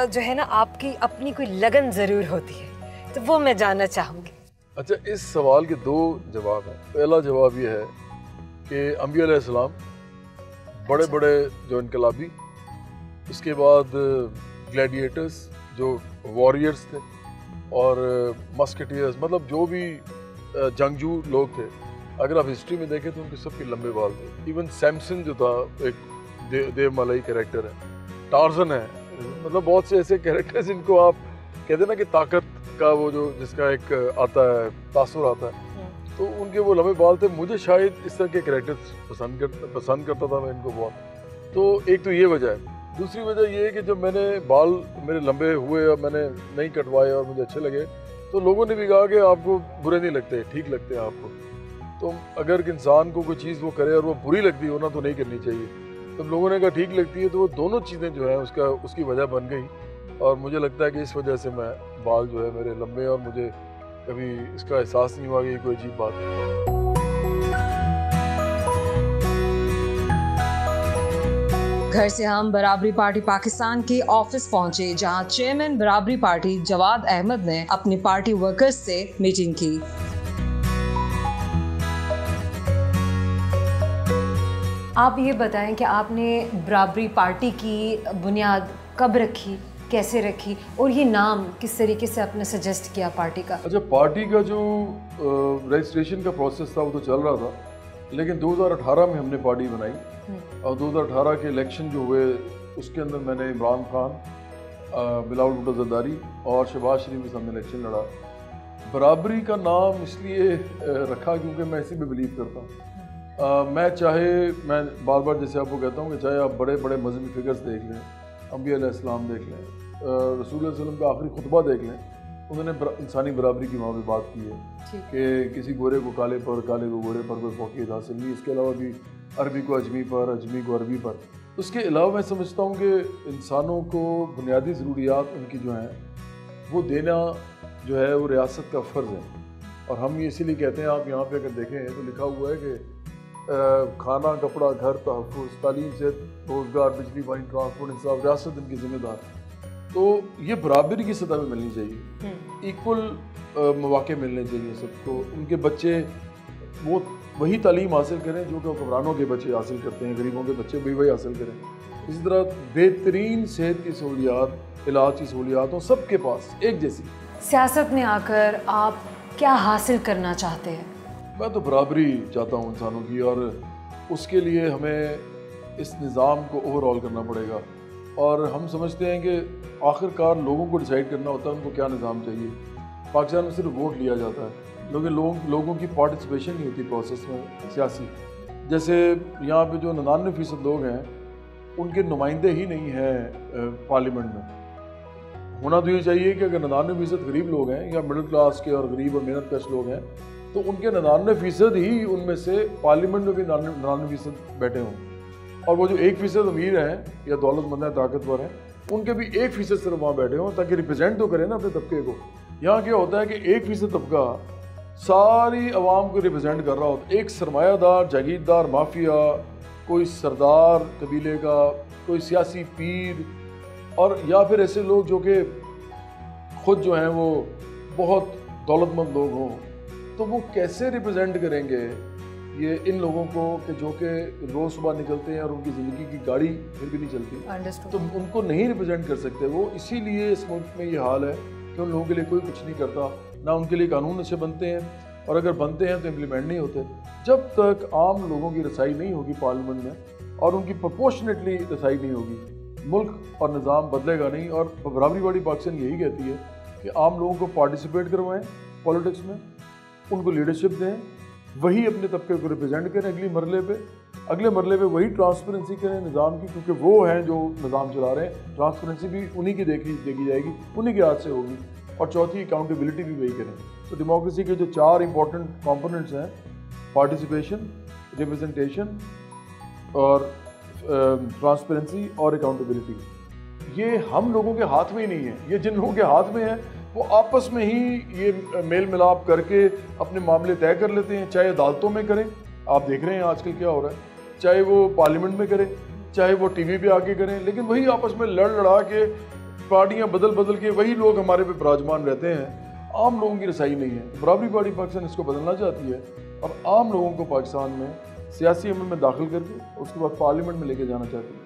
जो है ना आपकी अपनी कोई लगन ज़रूर होती है, तो वो मैं जानना चाहूँगी। अच्छा, इस सवाल के दो जवाब हैं। पहला जवाब ये है कि अंबिया अलैहिस्सलाम बड़े बड़े जो इनकलाबी, इसके बाद ग्लैडिएटर्स जो वॉरियर्स थे, और मस्केटियर्स, मतलब जो भी जंगजू लोग थे, अगर आप हिस्ट्री में देखें तो उनके सबके लंबे बाल थे। इवन सैमसन जो था एक देव मलाई कैरेक्टर है, टार्जन है, मतलब बहुत से ऐसे कैरेक्टर्स जिनको आप कहते हैं ना कि ताकत का वो जो जिसका एक आता है तासुर आता है, तो उनके वो लंबे बाल थे। मुझे शायद इस तरह के कैरेक्टर्स पसंद करता था मैं इनको बहुत। तो एक तो ये वजह है। दूसरी वजह ये है कि जब मैंने बाल मेरे लंबे हुए और मैंने नहीं कटवाए और मुझे अच्छे लगे, तो लोगों ने भी कहा कि आपको बुरे नहीं लगते, ठीक लगते हैं आपको। तो अगर इंसान को कोई चीज़ वो करे और वो बुरी लगती हो ना तो नहीं करनी चाहिए। तो लोगों ने कहा ठीक लगती है, तो वो दोनों चीज़ें जो है उसकी वजह बन गई। और मुझे लगता है कि इस वजह से मैं बाल जो है मेरे लंबे, और मुझे कभी इसका एहसास नहीं हुआ कि कोई अजीब बात है। घर से हम बराबरी पार्टी पाकिस्तान के ऑफिस पहुंचे, जहां चेयरमैन बराबरी पार्टी जवाद अहमद ने अपनी पार्टी वर्कर्स से मीटिंग की। आप ये बताएं कि आपने बराबरी पार्टी की बुनियाद कब रखी, कैसे रखी, और ये नाम किस तरीके से आपने सजेस्ट किया पार्टी का? अच्छा, पार्टी का जो रजिस्ट्रेशन का प्रोसेस था वो तो चल रहा था, लेकिन 2018 में हमने पार्टी बनाई। और 2018 के इलेक्शन जो हुए उसके अंदर मैंने इमरान खान, बिलावल भुट्टो जरदारी और शहबाज शरीफ के सामने इलेक्शन लड़ा। बराबरी का नाम इसलिए रखा क्योंकि मैं इसी में बिलीव करता हूँ। मैं बार बार जैसे आपको कहता हूँ कि चाहे आप बड़े बड़े मजहबी फिगर्स देख लें, अम्बिया अलैहिस्सलाम देख लें, रसूल सल्लम का आखिरी खुतबा देख लें, उन्होंने इंसानी बराबरी की वहाँ पे बात की है कि किसी गोरे को काले पर, काले को गोरे पर कोई फौकियत हासिल नहीं। इसके अलावा भी अरबी को अजमी पर, अजमी को अरबी पर। उसके अलावा मैं समझता हूँ कि इंसानों को बुनियादी ज़रूरियात उनकी जो हैं वो देना जो है वो रियासत का फ़र्ज़ है। और हम ये इसीलिए कहते हैं, आप यहाँ पे अगर देखें तो लिखा हुआ है कि खाना, कपड़ा, घर, तहफ़्फ़ुज़, तालीम, सेहत, रोज़गार, बिजली, पानी, ट्रांसपोर्ट, इंसाफ, रियासत इनकी ज़िम्मेदार। तो ये बराबरी की सतह पर मिलनी चाहिए, इक्वल मौक़े मिलने चाहिए सबको। उनके बच्चे वो वही तालीम हासिल करें जो कि हुक्मरानों के बच्चे हासिल करते हैं, गरीबों के बच्चे भी वही हासिल करें। इसी तरह बेहतरीन सेहत की सहूलियात, इलाज की सहूलियात हो सबके पास एक जैसी। सियासत में आकर आप क्या हासिल करना चाहते हैं? मैं तो बराबरी चाहता हूँ इंसानों की, और उसके लिए हमें इस निज़ाम को ओवरऑल करना पड़ेगा। और हम समझते हैं कि आखिरकार लोगों को डिसाइड करना होता है उनको क्या निज़ाम चाहिए। पाकिस्तान में सिर्फ वोट लिया जाता है, लेकिन लोगों की पार्टिसिपेशन नहीं होती प्रोसेस में सियासी। जैसे यहाँ पे जो 99% लोग हैं उनके नुमाइंदे ही नहीं हैं पार्लियामेंट में। होना तो ये चाहिए कि अगर 99% गरीब लोग हैं या मिडिल क्लास के और गरीब और मेहनत कश लोग हैं तो उनके 99% ही उनमें से पार्लियामेंट में भी 99% बैठे हों, और वो जो 1% अमीर हैं या दौलतमंद हैं, ताकतवर हैं, उनके भी 1% सिर्फ वहाँ बैठे हों, ताकि रिप्रेजेंट तो करें ना अपने तबके को। यहाँ क्या होता है कि 1% तबका सारी आवाम को रिप्रेजेंट कर रहा होता है। एक सरमायादार, जागीरदार, माफिया, कोई सरदार कबीले का, कोई सियासी पीर, और या फिर ऐसे लोग जो कि खुद जो हैं वो बहुत दौलतमंद लोग हों, तो वो कैसे रिप्रेजेंट करेंगे ये इन लोगों को कि जो कि रोज़ सुबह निकलते हैं और उनकी ज़िंदगी की गाड़ी फिर भी नहीं चलती, तो उनको नहीं रिप्रेजेंट कर सकते वो। इसीलिए इस मुल्क में ये हाल है कि उन लोगों के लिए कोई कुछ नहीं करता, ना उनके लिए कानून अच्छे बनते हैं, और अगर बनते हैं तो इम्प्लीमेंट नहीं होते। जब तक आम लोगों की रसाई नहीं होगी पार्लियामेंट में और उनकी प्रोपोर्शनेटली रसाई नहीं होगी, मुल्क और निज़ाम बदलेगा नहीं। और बराबरी वाली पाकिस्तान यही कहती है कि आम लोगों को पार्टिसिपेट करवाएं पॉलिटिक्स में, उनको लीडरशिप दें, वही अपने तबके को रिप्रेजेंट करें अगले मरले पे वही ट्रांसपेरेंसी करें निज़ाम की, क्योंकि वो हैं जो निज़ाम चला रहे हैं। ट्रांसपेरेंसी भी उन्हीं की देखी जाएगी, उन्हीं के हाथ से होगी। और चौथी, अकाउंटेबिलिटी भी वही करें। तो डेमोक्रेसी के जो 4 इंपॉर्टेंट कंपोनेंट्स हैं, पार्टिसिपेशन, रिप्रेजेंटेशन और ट्रांसपेरेंसी और अकाउंटेबिलिटी, ये हम लोगों के हाथ में ही नहीं है। ये जिन लोगों के हाथ में है वो आपस में ही ये मेल मिलाप करके अपने मामले तय कर लेते हैं, चाहे अदालतों में करें, आप देख रहे हैं आजकल क्या हो रहा है, चाहे वो पार्लियामेंट में करें, चाहे वो टीवी पे आके करें, लेकिन वही आपस में लड़ा के पार्टियां बदल के वही लोग हमारे पे विराजमान रहते हैं। आम लोगों की रसाई नहीं है। बराबरी पार्टी पाकिस्तान इसको बदलना चाहती है और आम लोगों को पाकिस्तान में सियासी अमल में दाखिल करके उसके बाद पार्लियामेंट में लेके जाना चाहती है।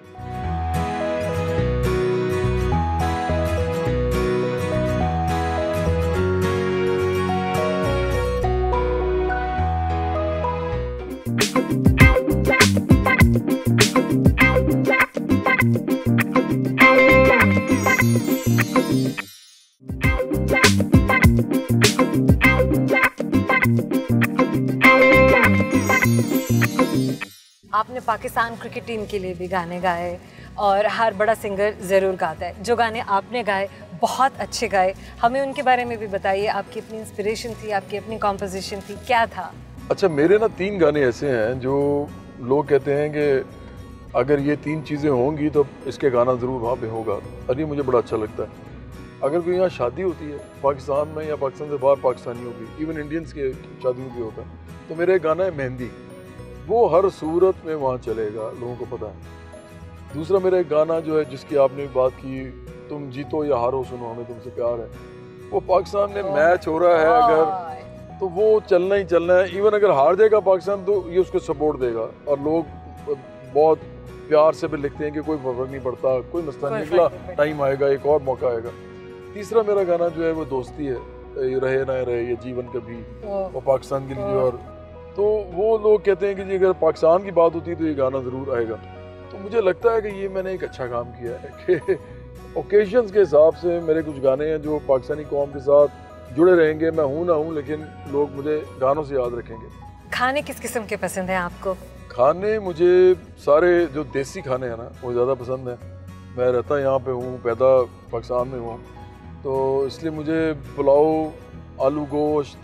आपने पाकिस्तान क्रिकेट टीम के लिए भी गाने गाए और हर बड़ा सिंगर ज़रूर गाता है। जो गाने आपने गाए बहुत अच्छे गाए। हमें उनके बारे में भी बताइए, आपकी अपनी इंस्पिरेशन थी, आपकी अपनी कॉम्पोजिशन थी, क्या था? अच्छा, मेरे ना 3 गाने ऐसे हैं जो लोग कहते हैं कि अगर ये 3 चीज़ें होंगी तो इसके गाना ज़रूर वहाँ पे होगा, और ये मुझे बड़ा अच्छा लगता है। अगर कोई यहाँ शादी होती है पाकिस्तान में या पाकिस्तान से बाहर पाकिस्तानियों की, इवन इंडियंस के शादियों भी होता है, तो मेरा एक गाना है मेहंदी, वो हर सूरत में वहाँ चलेगा, लोगों को पता है। दूसरा मेरा एक गाना जो है जिसकी आपने भी बात की, तुम जीतो या हारो सुनो हमें तुमसे प्यार है, वो पाकिस्तान में मैच हो रहा है अगर, तो वो चलना ही चलना है। इवन अगर हार जाएगा पाकिस्तान तो ये उसको सपोर्ट देगा, और लोग बहुत प्यार से भी लिखते हैं कि कोई फर्क नहीं पड़ता, कोई मसला नहीं, अगला टाइम आएगा, एक और मौका आएगा। तीसरा मेरा गाना जो है वो दोस्ती है, ये रहे ना रहे ये जीवन कभी, वो पाकिस्तान के लिए। और तो वो लोग कहते हैं कि जी अगर पाकिस्तान की बात होती है तो ये गाना ज़रूर आएगा। तो मुझे लगता है कि ये मैंने एक अच्छा काम किया है कि ओकेजन्स के हिसाब से मेरे कुछ गाने हैं जो पाकिस्तानी कौम के साथ जुड़े रहेंगे, मैं हूँ ना हूँ, लेकिन लोग मुझे गानों से याद रखेंगे। खाने किस किस्म के पसंद हैं आपको? खाने मुझे सारे जो देसी खाने हैं ना वो ज़्यादा पसंद है। मैं रहता यहाँ पे हूँ, पैदा पाकिस्तान में हूँ, तो इसलिए मुझे पुलाव, आलू गोश्त,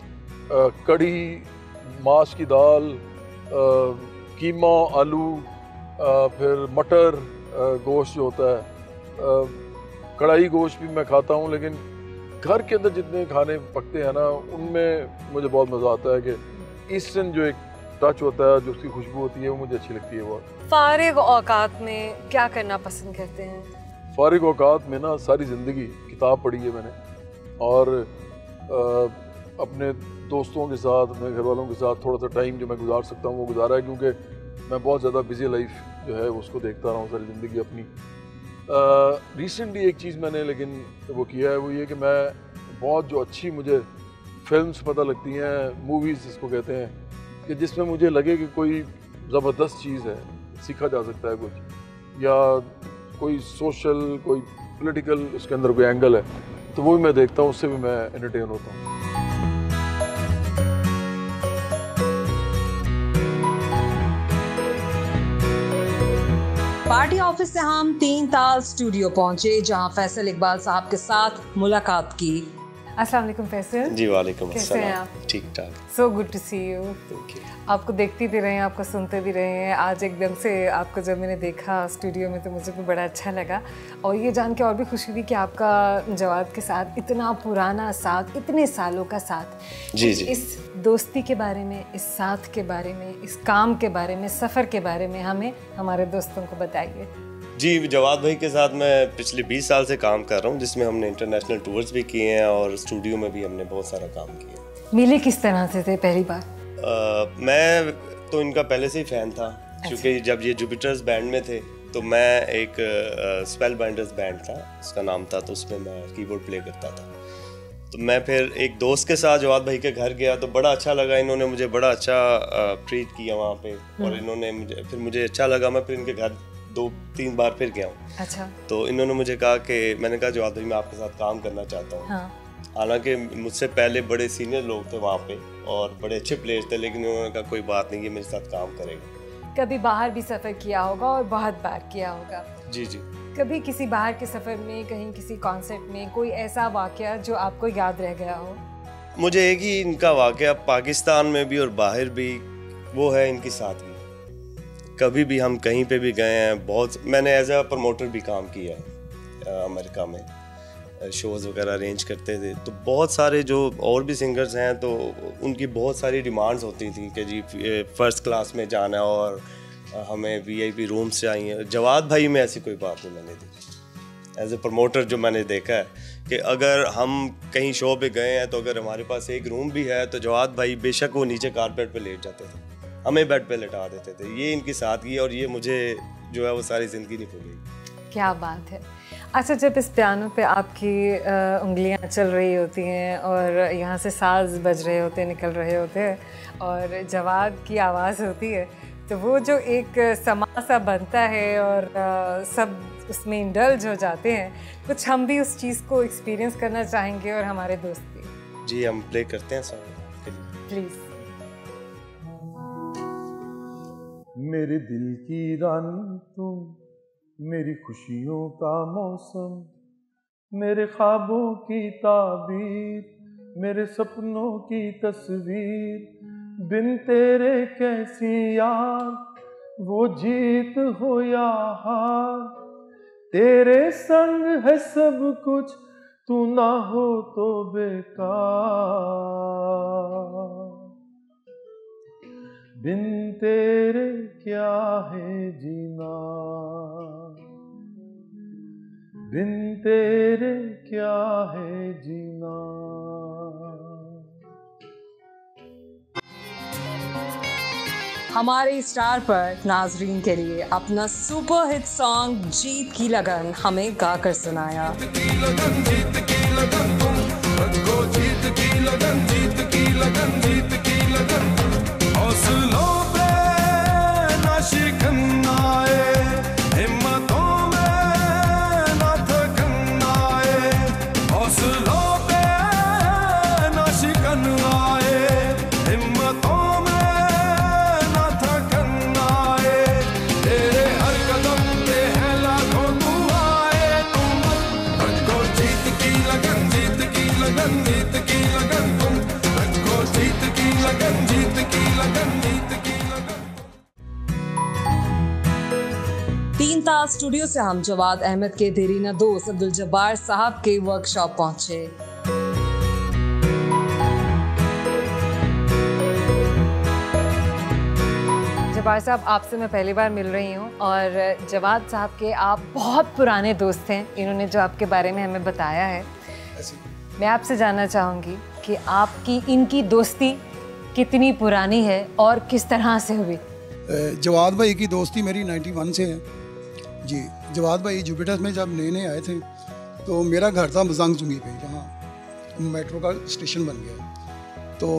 कढ़ी, माश की दाल, कीमा, आलू, फिर मटर गोश्त जो होता है, कढ़ाई गोश्त भी मैं खाता हूँ। लेकिन घर के अंदर जितने खाने पकते हैं ना उनमें मुझे बहुत मज़ा आता है कि ईस्टर्न जो एक टच होता है, जो उसकी खुशबू होती है, वो मुझे अच्छी लगती है बहुत। फारिग औकात में क्या करना पसंद करते हैं? फारिग औकात में ना सारी ज़िंदगी किताब पढ़ी है मैंने, और अपने दोस्तों के साथ, अपने घर वालों के साथ थोड़ा सा टाइम जो मैं गुजार सकता हूँ वो गुजारा है, क्योंकि मैं बहुत ज़्यादा बिजी लाइफ जो है उसको देखता रहा हूँ सारी ज़िंदगी अपनी। रिसेंटली एक चीज़ मैंने लेकिन वो किया है, वो ये कि मैं बहुत जो अच्छी मुझे फिल्म्स पता लगती हैं, मूवीज़ जिसको कहते हैं, कि जिसमें मुझे लगे कि कोई ज़बरदस्त चीज़ है, सीखा जा सकता है कुछ, या कोई सोशल, कोई पॉलिटिकल उसके अंदर कोई एंगल है, तो वो भी मैं देखता हूँ, उससे भी मैं एंटरटेन होता हूँ। पार्टी ऑफिस से हम 3 ताल स्टूडियो पहुंचे जहां फैसल इकबाल साहब के साथ मुलाकात की। अस्सलाम वालेकुम फैसल। जी वालेकुम कैसे हैं आप? ठीक ठाक। So good to see you. आपको देखती भी रहे हैं, आपको सुनते भी रहे हैं। आज एकदम से आपको जब मैंने देखा स्टूडियो में तो मुझे भी बड़ा अच्छा लगा, और ये जान के और भी खुशी हुई कि आपका जवाद के साथ इतना पुराना साथ, इतने सालों का साथ। जी जी। इस दोस्ती के बारे में, इस साथ के बारे में, इस काम के बारे में, सफ़र के बारे में हमें, हमारे दोस्तों को बताइए। जी, जवाद भाई के साथ मैं पिछले 20 साल से काम कर रहा हूँ, जिसमें हमने इंटरनेशनल टूर्स भी किए हैं और स्टूडियो में भी हमने बहुत सारा काम किया। मिले किस तरह से थे पहली बार? मैं तो इनका पहले से ही फ़ैन था, क्योंकि जब ये जुपिटर्स बैंड में थे तो मैं एक स्पेल बाइंडर्स बैंड था, उसका नाम था, तो उसमें मैं कीबोर्ड प्ले करता था। तो मैं फिर एक दोस्त के साथ जवाद भाई के घर गया तो बड़ा अच्छा लगा, इन्होंने मुझे बड़ा अच्छा ट्रीट किया वहाँ पे, और इन्होंने मुझे अच्छा लगा। मैं फिर इनके घर 2-3 बार फिर गया हूँ। अच्छा। तो इन्होंने मुझे कहा कि, मैंने कहा जवाद भाई मैं आपके साथ काम करना चाहता हूँ। हाँ। हालांकि मुझसे पहले बड़े सीनियर लोग थे वहाँ पे और बड़े अच्छे प्लेयर्स थे, लेकिन उन्होंने कहा कोई बात नहीं, ये मेरे साथ काम करेगा। कभी बाहर भी सफ़र किया होगा और बहुत बार किया होगा। जी जी। कभी किसी बाहर के सफ़र में, कहीं किसी कॉन्सर्ट में कोई ऐसा वाक़या जो आपको याद रह गया हो? मुझे एक ही इनका वाक़या पाकिस्तान में भी और बाहर भी, वो है इनकी सादगी। कभी भी हम कहीं पे भी गए हैं, बहुत, मैंने एज अ प्रमोटर भी काम किया है अमेरिका में, शोज़ वगैरह अरेंज करते थे। तो बहुत सारे जो और भी सिंगर्स हैं तो उनकी बहुत सारी डिमांड्स होती थी कि जी फर्स्ट क्लास में जाना है और हमें VIP रूम्स चाहिए। जवाद भाई में ऐसी कोई बात नहीं मैंने देखी। एज ए प्रमोटर जो मैंने देखा है कि अगर हम कहीं शो पे गए हैं तो अगर हमारे पास एक रूम भी है तो जवाद भाई बेशक वो नीचे कारपेट पे लेट जाते थे, हमें बेड पे लेटा देते थे। ये इनकी सादगी, और ये मुझे जो है वो सारी ज़िंदगी नहीं भूलेगी। क्या बात है। अच्छा, जब इस पियानो पे आपकी उंगलियां चल रही होती हैं और यहाँ से साज बज रहे होते हैं, निकल रहे होते हैं, और जवाद की आवाज़ होती है, तो वो जो एक समा सा बनता है और सब उसमें इंडल्ज हो जाते हैं, कुछ हम भी उस चीज़ को एक्सपीरियंस करना चाहेंगे और हमारे दोस्त भी। जी, हम प्ले करते हैं सॉन्ग प्लीज़। मेरे दिल की रानी तुम, मेरी खुशियों का मौसम, मेरे ख्वाबों की ताबीर, मेरे सपनों की तस्वीर, बिन तेरे कैसी यार, वो जीत हो या हार, तेरे संग है सब कुछ, तू ना हो तो बेकार, बिन तेरे क्या है जीना, बिन तेरे क्या है जीना। हमारे स्टार पर नाजरीन के लिए अपना सुपर हिट सॉन्ग जीत की लगन हमें गाकर सुनाया। हौसलों पे ना शिकन आए, हिम्मतों में ना थकन आए, हौसलों पे ना शिकन आए, हिम्मतों तीन ताल स्टूडियो से हम जवाद अहमद के देरीना दोस्त अब्दुल जब्बार साहब के वर्कशॉप पहुंचे। जब्बार साहब, आपसे मैं पहली बार मिल रही हूँ और जवाद साहब के आप बहुत पुराने दोस्त हैं। इन्होंने जो आपके बारे में हमें बताया है, मैं आपसे जानना चाहूँगी कि आपकी इनकी दोस्ती कितनी पुरानी है और किस तरह से हुई? जवाद भाई की दोस्ती मेरी 91 से है जी। जवाद भाई जुपिटर में जब नए आए थे तो मेरा घर था मजंग चुंगी पे, जहाँ मेट्रो का स्टेशन बन गया। तो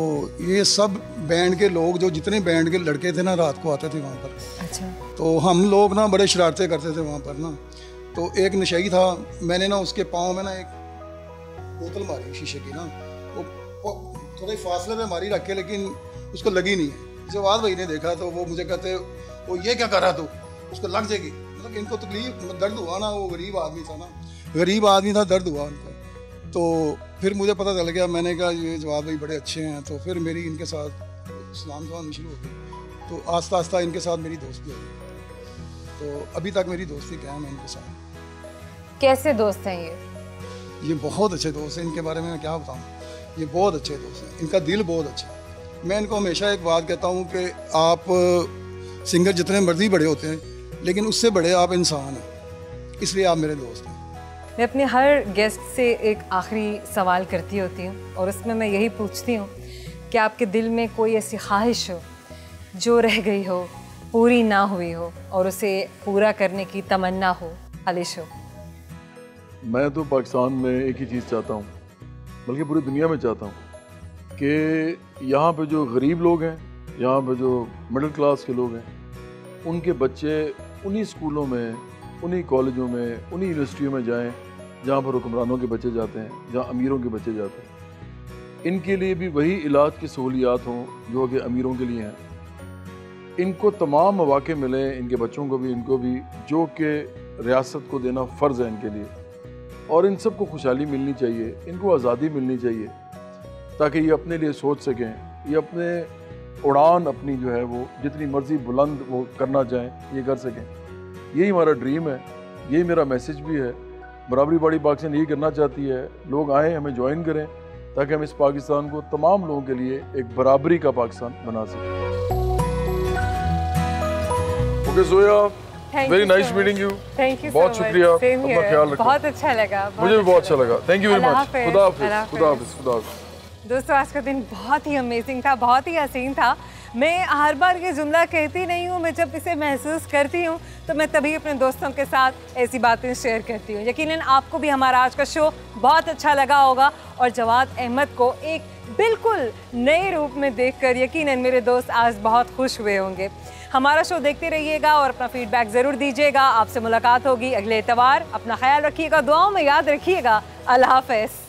ये सब बैंड के लोग, जो जितने बैंड के लड़के थे ना, रात को आते थे वहाँ पर। अच्छा। तो हम लोग ना बड़े शरारतें करते थे वहाँ पर ना। तो एक नशई था, मैंने ना उसके पाँव में ना एक बोतल मारी शीशे की ना, वो थोड़े फासले पे मारी रख के, लेकिन उसको लगी नहीं है। जवाद भाई ने देखा तो वो मुझे कहते, वो ये क्या कर रहा तू, उसको लग जाएगी। मतलब इनको तकलीफ, दर्द हुआ ना, वो गरीब आदमी था ना, गरीब आदमी था, दर्द हुआ उनको। तो फिर मुझे पता चल गया, मैंने कहा ये जवाद भाई बड़े अच्छे हैं। तो फिर मेरी इनके साथ इस्लाम जवान शुरू हो गई। तो आस्ता आस्ता इनके साथ मेरी दोस्ती हो गई। तो अभी तक मेरी दोस्ती कायम है इनके साथ। कैसे दोस्त हैं ये बहुत अच्छे दोस्त हैं। इनके बारे में मैं क्या बताऊँ, ये बहुत अच्छे दोस्त हैं। इनका दिल बहुत अच्छा है। मैं इनको हमेशा एक बात कहता हूँ कि आप सिंगर जितने मर्जी बड़े होते हैं, लेकिन उससे बड़े आप इंसान हैं, इसलिए आप मेरे दोस्त हैं। मैं अपने हर गेस्ट से एक आखिरी सवाल करती होती हूँ और उसमें मैं यही पूछती हूँ कि आपके दिल में कोई ऐसी ख्वाहिश हो जो रह गई हो, पूरी ना हुई हो और उसे पूरा करने की तमन्ना हो, ख्वाहिश हो। मैं तो पाकिस्तान में एक ही चीज़ चाहता हूँ, बल्कि पूरी दुनिया में चाहता हूँ कि यहाँ पे जो गरीब लोग हैं, यहाँ पे जो मिडिल क्लास के लोग हैं, उनके बच्चे उन्हीं स्कूलों में, उन्हीं कॉलेजों में, उन्हीं यूनिवर्सिटियों में जाएं जहाँ पर हुक्मरानों के बच्चे जाते हैं, जहाँ अमीरों के बच्चे जाते हैं। इनके लिए भी वही इलाज की सहूलियात हों जो कि अमीरों के लिए हैं। इनको तमाम मौके मिलें, इनके बच्चों को भी, इनको भी, जो कि रियासत को देना फ़र्ज़ है इनके लिए। और इन सब को खुशहाली मिलनी चाहिए, इनको आज़ादी मिलनी चाहिए, ताकि ये अपने लिए सोच सकें, ये अपने उड़ान अपनी जो है वो जितनी मर्ज़ी बुलंद वो करना चाहें, ये कर सकें। यही हमारा ड्रीम है, यही मेरा मैसेज भी है। बराबरी पार्टी पाकिस्तान यही करना चाहती है, लोग आएँ, हमें ज्वाइन करें, ताकि हम इस पाकिस्तान को तमाम लोगों के लिए एक बराबरी का पाकिस्तान बना सकें। Okay Zoya, very nice meeting you. Thank you, बहुत शुक्रिया, अपना ख्याल रखो। बहुत अच्छा लगा, मुझे भी बहुत अच्छा लगा। Thank you very much. खुदा हाफिज़, खुदा हाफिज़, खुदा हाफिज़। दोस्तों, आज का दिन बहुत ही अमेजिंग था, बहुत ही हसीन था। मैं हर बार ये जुमला कहती नहीं हूँ, मैं जब इसे महसूस करती हूँ तो मैं तभी अपने दोस्तों के साथ ऐसी बातें शेयर करती हूँ। यकीनन आपको भी हमारा आज का शो बहुत अच्छा लगा होगा और जवाद अहमद को एक बिल्कुल नए रूप में देखकर यकीनन मेरे दोस्त आज बहुत खुश हुए होंगे। हमारा शो देखते रहिएगा और अपना फीडबैक ज़रूर दीजिएगा। आपसे मुलाकात होगी अगले इतवार। अपना ख्याल रखिएगा, दुआओं में याद रखिएगा। अल्लाह हाफ़िज़।